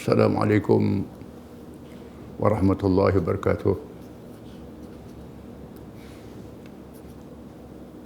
Assalamualaikum warahmatullahi wabarakatuh.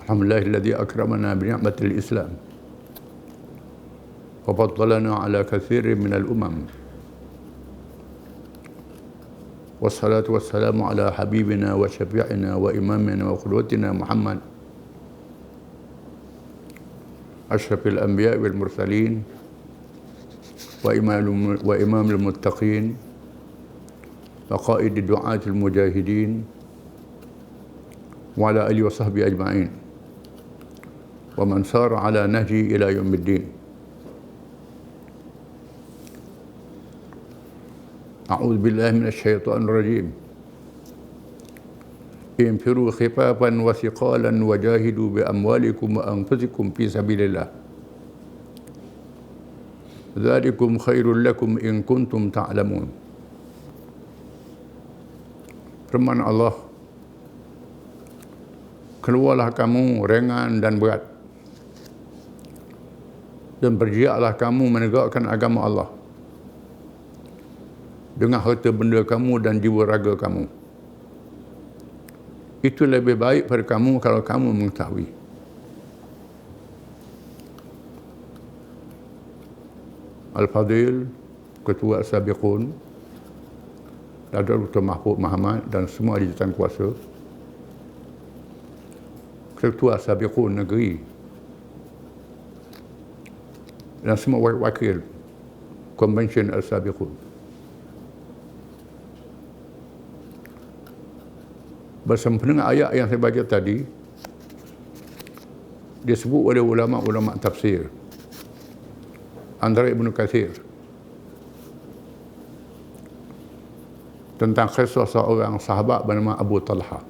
Alhamdulillahilladzi akramana bi ni'matil Islam wa faddalana ala katsirin minal umam. Wassalatu wassalamu ala habibina wa syafi'ina wa imamina wa qudwatina Muhammad asyrafil anbiya wal mursalin wa imamul muttaqin wa qaidi du'atil mujahidin wa ala alihi wa sahbihi ajma'in wa man sara ala nahji ila yaumiddin. A'udzu billahi minasyaitonir rajim. Infiru khifafan wa thiqalan wa jahidu bi amwalikum wa anfusikum fi sabilillah. Dzalikum khairul lakum in kuntum ta'lamun. Firman Allah, keluarlah kamu ringan dan berat, dan berjihadlah kamu menegakkan agama Allah dengan harta benda kamu dan jiwa raga kamu. Itu lebih baik pada kamu kalau kamu mengetahui. Al-Fadil, Ketua As-Sabiqun, Dr. Mahfud Muhammad dan semua di jawatan kuasa, Ketua As-Sabiqun negeri dan semua wakil Convention As-Sabiqun. Bersama dengan ayat yang saya baca tadi, disebut oleh ulama-ulama tafsir, antara Ibnu Katsir, tentang kisah seorang sahabat bernama Abu Talha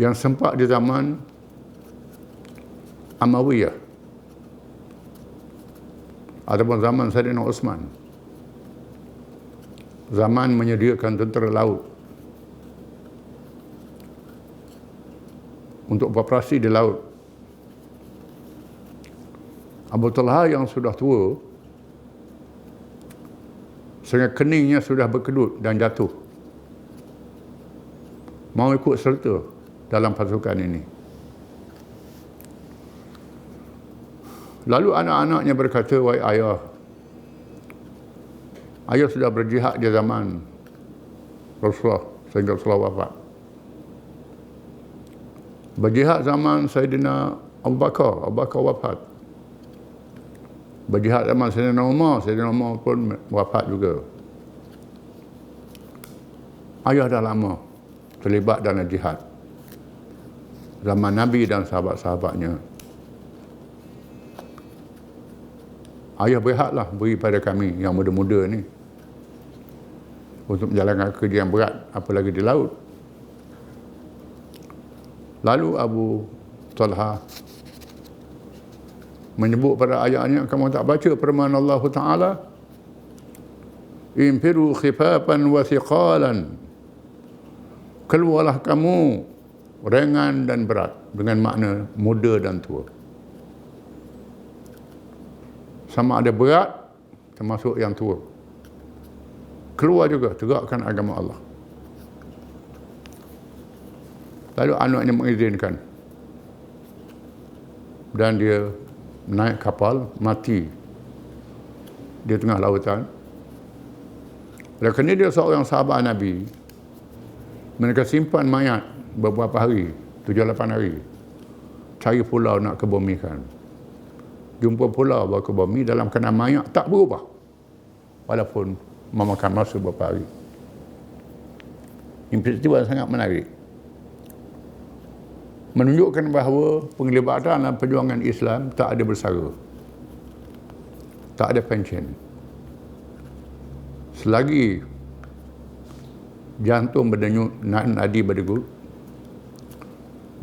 yang sempat di zaman Amawiyah ataupun zaman Sayyidina Utsman, zaman menyediakan tentera laut untuk operasi di laut. Abu Talha yang sudah tua, sehingga keningnya sudah berkedut dan jatuh, mau ikut serta dalam pasukan ini. Lalu anak-anaknya berkata, "Wahai ayah, ayah sudah berjihad di zaman Rasulullah sehingga Rasulullah wafat. Berjihad zaman Sayyidina Abu Bakar wafat. Berjihad zaman Sayyidina Umar pun wafat juga. Ayah dah lama terlibat dalam jihad zaman Nabi dan sahabat-sahabatnya. Ayah berehatlah beri pada kami yang muda-muda ni untuk menjalankan kerja yang berat, apalagi di laut." Lalu Abu Talha menyebut pada ayatnya, kamu tak baca firman Allah Ta'ala, infiru khifafan wa thiqalan, keluarlah kamu ringan dan berat, dengan makna muda dan tua. Sama ada berat termasuk yang tua, keluar juga tegakkan agama Allah. Lalu anaknya mengizinkan dan dia naik kapal, mati di tengah lautan. Oleh kerana dia seorang sahabat Nabi, mereka simpan mayat beberapa hari, 7-8 hari, cari pulau nak kebumikan. Jumpa pulau baru ke bumi, dalam keadaan mayat tak berubah walaupun memakan masa beberapa hari. Ini peristiwa sangat menarik, menunjukkan bahawa penglibatan dalam perjuangan Islam tak ada bersara, tak ada pension. Selagi jantung berdenyut, nadi berdegup,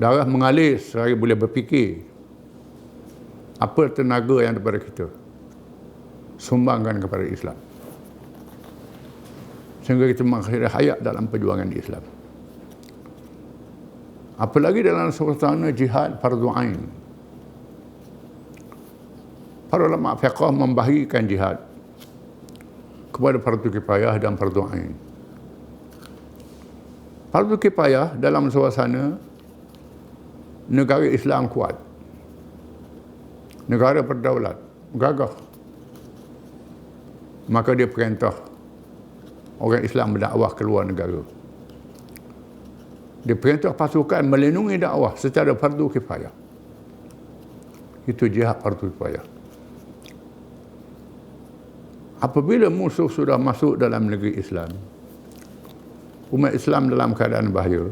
darah mengalir selagi boleh berfikir, apa tenaga yang ada pada kita, sumbangkan kepada Islam, sehingga kita mengakhiri hayat dalam perjuangan Islam. Apalagi dalam suasana jihad fardu ain. para ulama fiqh membahagikan jihad kepada fardu kifayah dan fardu ain. Fardu kifayah dalam suasana negara Islam kuat, negara berdaulat, gagah, maka dia perintah orang Islam berdakwah keluar negara. Dia perintah pasukan melindungi dakwah secara fardu kifayah. Itu jihad fardu kifayah. Apabila musuh sudah masuk dalam negeri Islam, umat Islam dalam keadaan bahaya,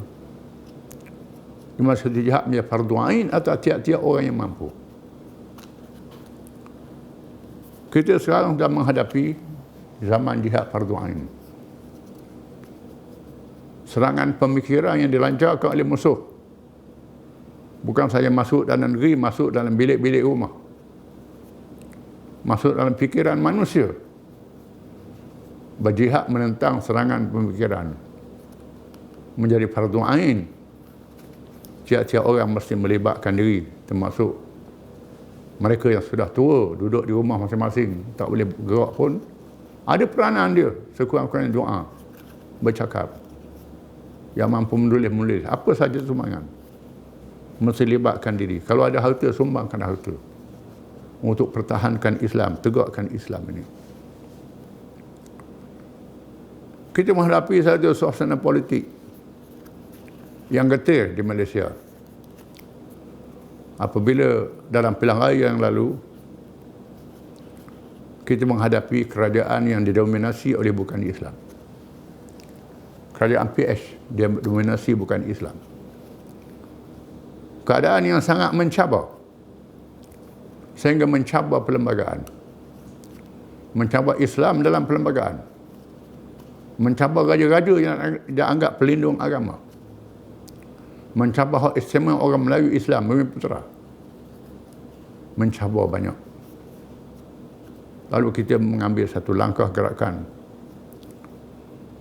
masa jihad menjadi fardu ain atas tiap-tiap orang yang mampu. Kita sekarang sedang menghadapi zaman jihad fardu ain. Serangan pemikiran yang dilancarkan oleh musuh bukan saja masuk dalam negeri, masuk dalam bilik-bilik rumah, masuk dalam fikiran manusia. Berjihad menentang serangan pemikiran menjadi fardu ain. Tiap-tiap orang mesti melibatkan diri, termasuk mereka yang sudah tua, duduk di rumah masing-masing, tak boleh gerak pun, ada peranan dia, sekurang-kurangnya doa, bercakap, yang mampu menulis, apa saja sumbangan, mesti libatkan diri. Kalau ada harta, sumbangkan harta untuk pertahankan Islam, tegakkan Islam ini. Kita menghadapi satu suasana politik yang getir di Malaysia. Apabila dalam pilihan raya yang lalu, kita menghadapi kerajaan yang didominasi oleh bukan Islam. Kerajaan PH, dia dominasi bukan Islam. Keadaan yang sangat mencabar, sehingga mencabar perlembagaan. Mencabar Islam dalam perlembagaan. Mencabar raja-raja yang dianggap pelindung agama. Mencabar hak istimewa orang Melayu Islam, Bumiputera. Mencabar banyak. Lalu kita mengambil satu langkah gerakan.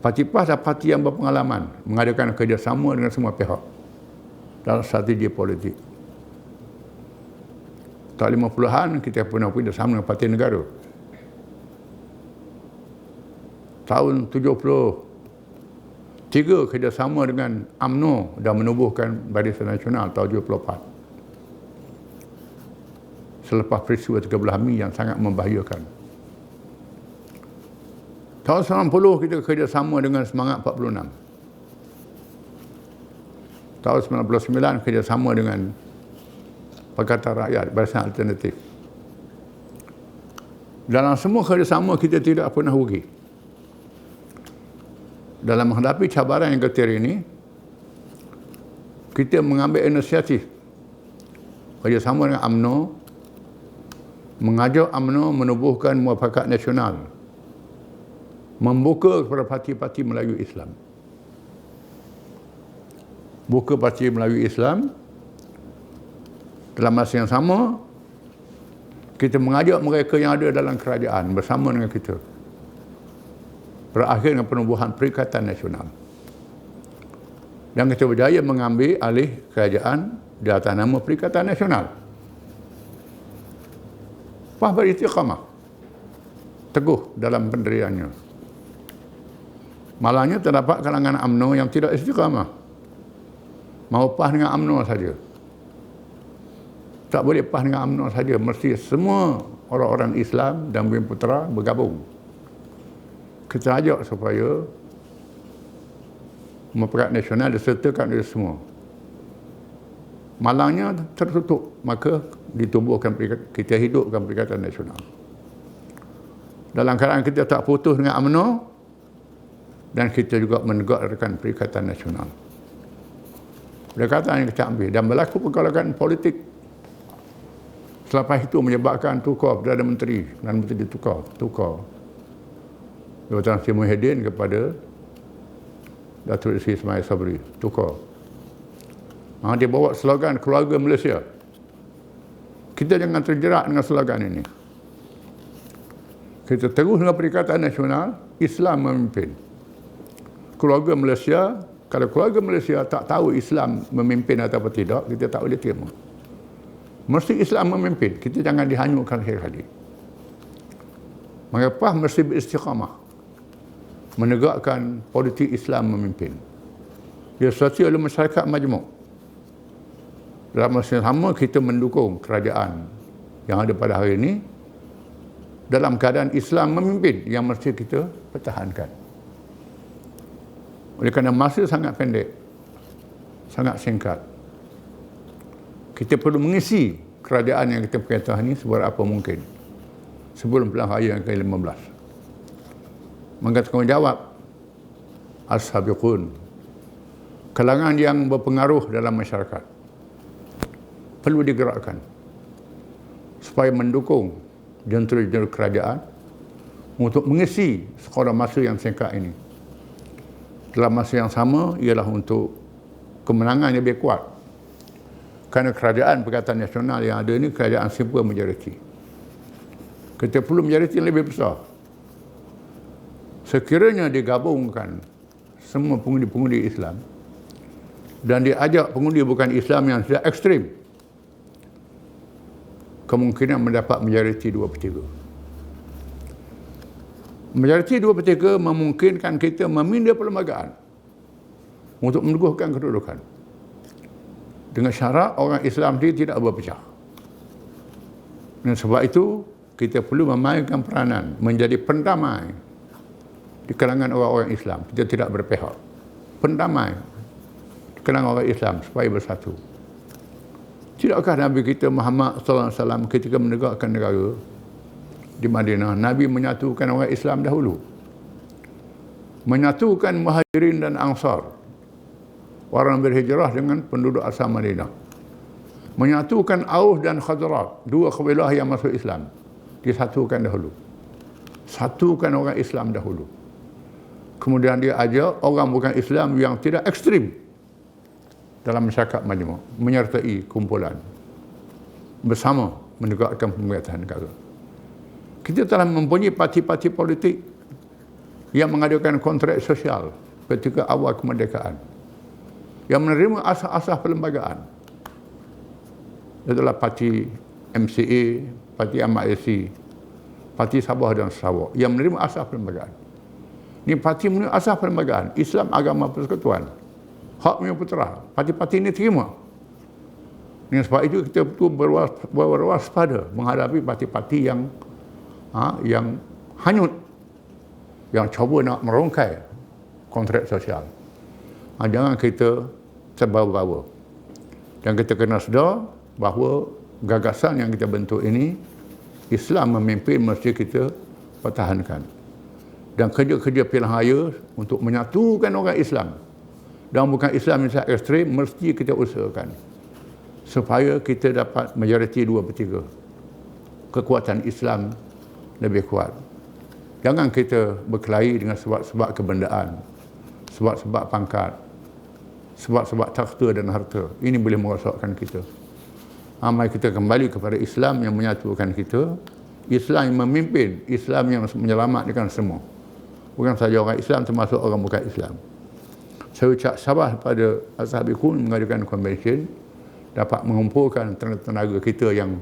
Parti PAS adalah parti yang berpengalaman mengadakan kerjasama dengan semua pihak dalam strategi politik. Tahun 50-an kita pernah bersama dengan Parti Negara. Tahun 73 kerjasama dengan UMNO dan menubuhkan Barisan Nasional tahun 74. Selepas peristiwa 13 Mei yang sangat membahayakan. Tahun 90 kita kerjasama dengan Semangat 46. Tahun 99 kerjasama dengan Pakatan Rakyat, Barisan Alternatif. Dalam semua kerjasama kita tidak pernah rugi. Dalam menghadapi cabaran yang getir ini, kita mengambil inisiatif kerjasama dengan UMNO, mengajak UMNO menubuhkan Muafakat Nasional, membuka kepada parti-parti Melayu Islam. Buka parti Melayu Islam. Dalam masa yang sama, kita mengajak mereka yang ada dalam kerajaan bersama dengan kita. Berakhir dengan penubuhan Perikatan Nasional. Dan kita berjaya mengambil alih kerajaan di atas nama Perikatan Nasional. PAS beristiqamah, teguh dalam pendiriannya. Malangnya terdapat kalangan UMNO yang tidak istiqamah. Mau PAS dengan UMNO saja. Tak boleh PAS dengan UMNO saja, mesti semua orang-orang Islam dan Bumiputera bergabung. Kita ajak supaya Muafakat Nasional disertakan oleh semua. Malangnya tertutup, maka ditubuhkan, kita hidupkan Perikatan Nasional. Dalam keadaan kita tak putus dengan UMNO, dan kita juga menegakkan Perikatan Nasional. Perikatan yang kita ambil dan berlaku pergolakan politik. Selepas itu menyebabkan tukar Perdana Menteri dan Menteri ditukar. Jabatan Sri Muhyiddin kepada Datuk Seri Ismail Sabri, tukar. Dia bawa slogan keluarga Malaysia. Kita jangan terjerat dengan slogan ini. Kita terus dengan Perikatan Nasional, Islam memimpin. Keluarga Malaysia, kalau keluarga Malaysia tak tahu Islam memimpin atau tidak, kita tak boleh terima. Mesti Islam memimpin. Kita jangan dihanyutkan sekali. Mengapa mesti beristiqamah menegakkan politik Islam memimpin. Dia sesuatu oleh masyarakat majmuk. Dalam masa yang sama kita mendukung kerajaan yang ada pada hari ini dalam keadaan Islam memimpin yang mesti kita pertahankan. Oleh kerana masa sangat pendek, sangat singkat, kita perlu mengisi kerajaan yang kita perintah ini seberapa mungkin sebelum pilihan raya yang ke-15. Maka tanggungjawab as-sabiqun, kalangan yang berpengaruh dalam masyarakat, perlu digerakkan supaya mendukung jentera-jentera kerajaan untuk mengisi sekolah masa yang singkat ini. Dalam masa yang sama ialah untuk kemenangan yang lebih kuat. Kerana kerajaan Pakatan Nasional yang ada ini kerajaan simple majority. Kita perlu majority yang lebih besar. Sekiranya digabungkan semua pengundi-pengundi Islam dan diajak pengundi bukan Islam yang sudah ekstrim, kemungkinan mendapat majoriti 2/3. Majoriti 2/3 memungkinkan kita meminda perlembagaan untuk meneguhkan kedudukan. Dengan syarat orang Islam itu tidak berpecah. Dan sebab itu, kita perlu memainkan peranan menjadi pendamai di kalangan orang-orang Islam. Kita tidak berpihak. Pendamai di kalangan orang Islam supaya bersatu. Tidakkah Nabi kita Muhammad SAW ketika menegakkan negara di Madinah, Nabi menyatukan orang Islam dahulu. Menyatukan Muhajirin dan Ansar, orang berhijrah dengan penduduk asal Madinah. Menyatukan Aus dan Khazraj, dua kabilah yang masuk Islam. Disatukan dahulu. Satukan orang Islam dahulu. Kemudian dia ajak orang bukan Islam yang tidak ekstrim dalam masyarakat majmuk menyertai kumpulan bersama menegakkan pemerintahan negara. Kita telah mempunyai parti-parti politik yang mengadakan kontrak sosial ketika awal kemerdekaan, yang menerima asas-asas perlembagaan. Itulah parti MCA, parti Ahmad Yassi, parti Sabah dan Sarawak yang menerima asas perlembagaan. Ini parti menerima asas perlembagaan, Islam agama persekutuan, hak menyuperterah. Parti-parti ini terima. Dengan sebab itu kita perlu berwaspada menghadapi parti-parti yang hanyut, yang cuba nak merongkai kontrak sosial. Jangan kita terbawa-bawa. Dan kita kena sedar bahawa gagasan yang kita bentuk ini, Islam memimpin, mesti kita pertahankan. Dan kerja-kerja pilihan raya untuk menyatukan orang Islam dan bukan Islam yang sangat ekstrim, mesti kita usahakan supaya kita dapat majoriti 2/3. Kekuatan Islam lebih kuat. Jangan kita berkelahi dengan sebab-sebab kebendaan, sebab-sebab pangkat, sebab-sebab takhta dan harta. Ini boleh merosakkan kita. Mari kita kembali kepada Islam yang menyatukan kita, Islam yang memimpin, Islam yang menyelamatkan semua. Bukan saja orang Islam, termasuk orang bukan Islam. Saya ucap sabar pada As-Sabiqun mengadakan convention, dapat mengumpulkan tenaga kita yang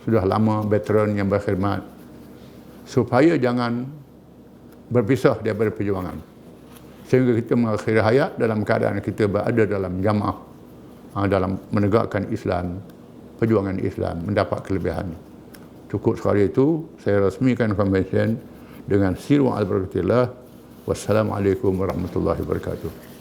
sudah lama, veteran yang berkhidmat, supaya jangan berpisah daripada perjuangan. Sehingga kita mengakhiri hayat dalam keadaan kita berada dalam jamaah, dalam menegakkan Islam, perjuangan Islam, mendapat kelebihan. Cukup sekali itu, saya rasmikan convention dengan Siru al-Barakatillah. Wassalamualaikum warahmatullahi wabarakatuh.